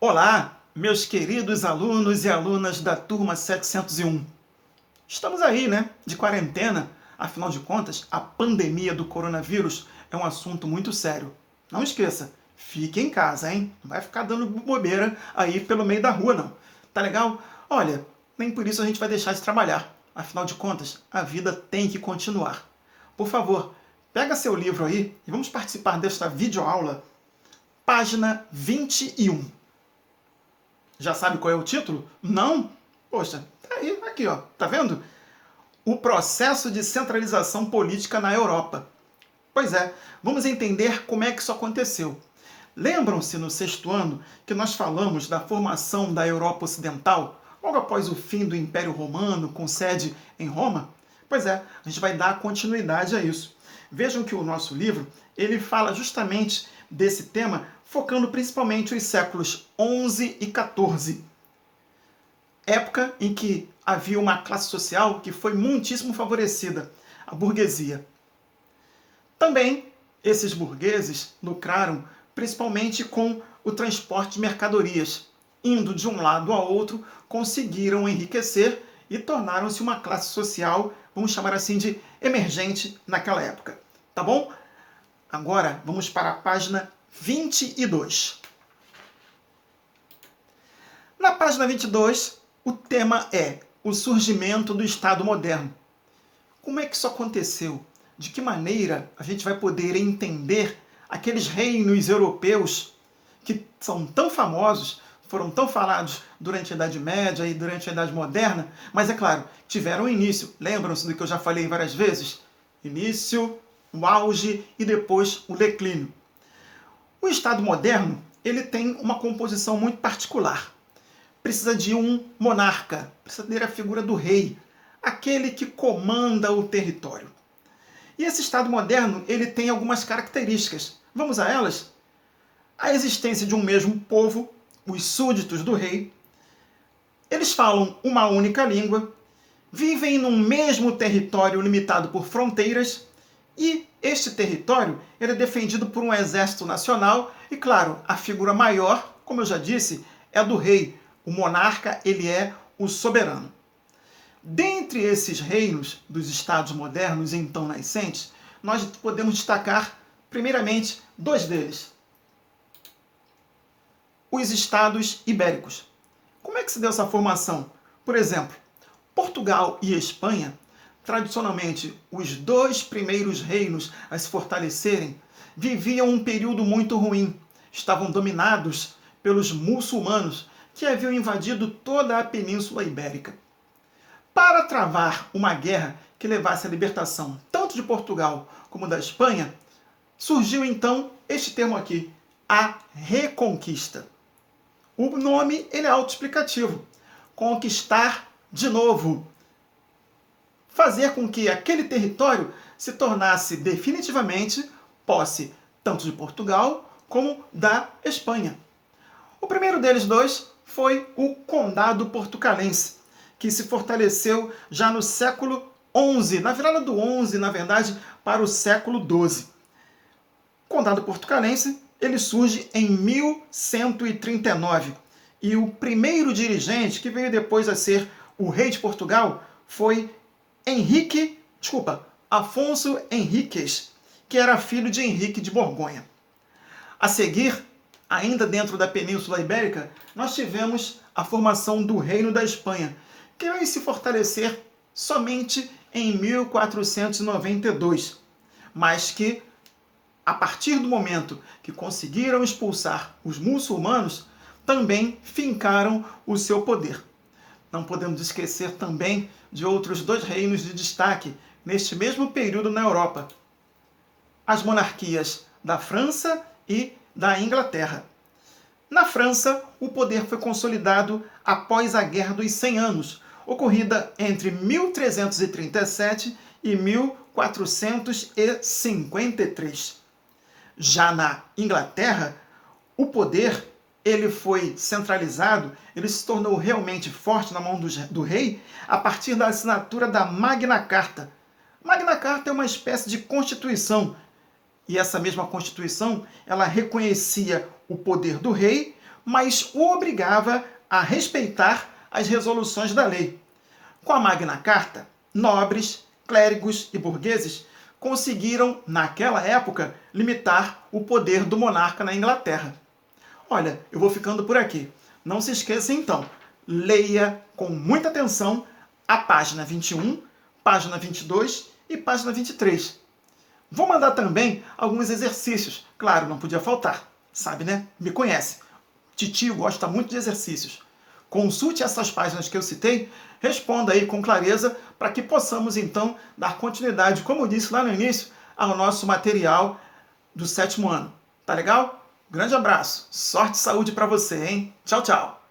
Olá, meus queridos alunos e alunas da turma 701. Estamos aí, né, de quarentena. Afinal de contas, a pandemia do coronavírus é um assunto muito sério. Não esqueça, fique em casa, hein? Não vai ficar dando bobeira aí pelo meio da rua, não. Tá legal? Olha, nem por isso a gente vai deixar de trabalhar. Afinal de contas, a vida tem que continuar. Por favor, pega seu livro aí e vamos participar desta videoaula. Página 21. Já sabe qual é o título? Não? Poxa, tá aí, aqui, ó. Tá vendo? O processo de centralização política na Europa. Pois é, vamos entender como é que isso aconteceu. Lembram-se no sexto ano que nós falamos da formação da Europa Ocidental, logo após o fim do Império Romano, com sede em Roma? Pois é, a gente vai dar continuidade a isso. Vejam que o nosso livro, ele fala justamente desse tema, focando principalmente os séculos XI e XIV. Época em que havia uma classe social que foi muitíssimo favorecida, a burguesia. Também, esses burgueses lucraram principalmente com o transporte de mercadorias. Indo de um lado ao outro, conseguiram enriquecer e tornaram-se uma classe social, vamos chamar assim de emergente naquela época. Tá bom? Agora, vamos para a página 22. Na página 22, o tema é o surgimento do Estado moderno. Como é que isso aconteceu? De que maneira a gente vai poder entender aqueles reinos europeus que são tão famosos, foram tão falados durante a Idade Média e durante a Idade Moderna, mas é claro, tiveram início. Lembram-se do que eu já falei várias vezes? Início, o auge e depois o declínio. O Estado moderno, ele tem uma composição muito particular. Precisa de um monarca, precisa ter a figura do rei, aquele que comanda o território. E esse Estado moderno, ele tem algumas características. Vamos a elas? A existência de um mesmo povo, os súditos do rei. Eles falam uma única língua, vivem num mesmo território limitado por fronteiras, e este território ele é defendido por um exército nacional e, claro, a figura maior, como eu já disse, é a do rei. O monarca, ele é o soberano. Dentre esses reinos dos estados modernos então nascentes, nós podemos destacar, primeiramente, dois deles. Os estados ibéricos. Como é que se deu essa formação? Por exemplo, Portugal e Espanha, tradicionalmente os dois primeiros reinos a se fortalecerem, viviam um período muito ruim. Estavam dominados pelos muçulmanos, que haviam invadido toda a Península Ibérica. Para travar uma guerra que levasse à libertação tanto de Portugal como da Espanha, surgiu então este termo aqui, a Reconquista. O nome ele é autoexplicativo. Conquistar de novo. Fazer com que aquele território se tornasse definitivamente posse tanto de Portugal como da Espanha. O primeiro deles dois foi o Condado Portucalense, que se fortaleceu já no século XI, na virada do XI, na verdade, para o século XII. O Condado Portucalense ele surge em 1139, e o primeiro dirigente, que veio depois a ser o rei de Portugal, foi Afonso Henriques, que era filho de Henrique de Borgonha. A seguir, ainda dentro da Península Ibérica, nós tivemos a formação do Reino da Espanha, que veio se fortalecer somente em 1492, mas que, a partir do momento que conseguiram expulsar os muçulmanos, também fincaram o seu poder. Não podemos esquecer também de outros dois reinos de destaque neste mesmo período na Europa: as monarquias da França e da Inglaterra. Na França, o poder foi consolidado após a Guerra dos 100 Anos, ocorrida entre 1337 e 1453. Já na Inglaterra, o poder ele foi centralizado, ele se tornou realmente forte na mão do rei a partir da assinatura da Magna Carta. Magna Carta é uma espécie de constituição, e essa mesma constituição ela reconhecia o poder do rei, mas o obrigava a respeitar as resoluções da lei. Com a Magna Carta, nobres, clérigos e burgueses conseguiram, naquela época, limitar o poder do monarca na Inglaterra. Olha, eu vou ficando por aqui. Não se esqueça então, leia com muita atenção a página 21, página 22 e página 23. Vou mandar também alguns exercícios. Claro, não podia faltar. Sabe, né? Me conhece. Titio gosta muito de exercícios. Consulte essas páginas que eu citei, responda aí com clareza para que possamos então dar continuidade, como eu disse lá no início, ao nosso material do 7º ano. Tá legal? Grande abraço. Sorte e saúde para você, hein? Tchau, tchau.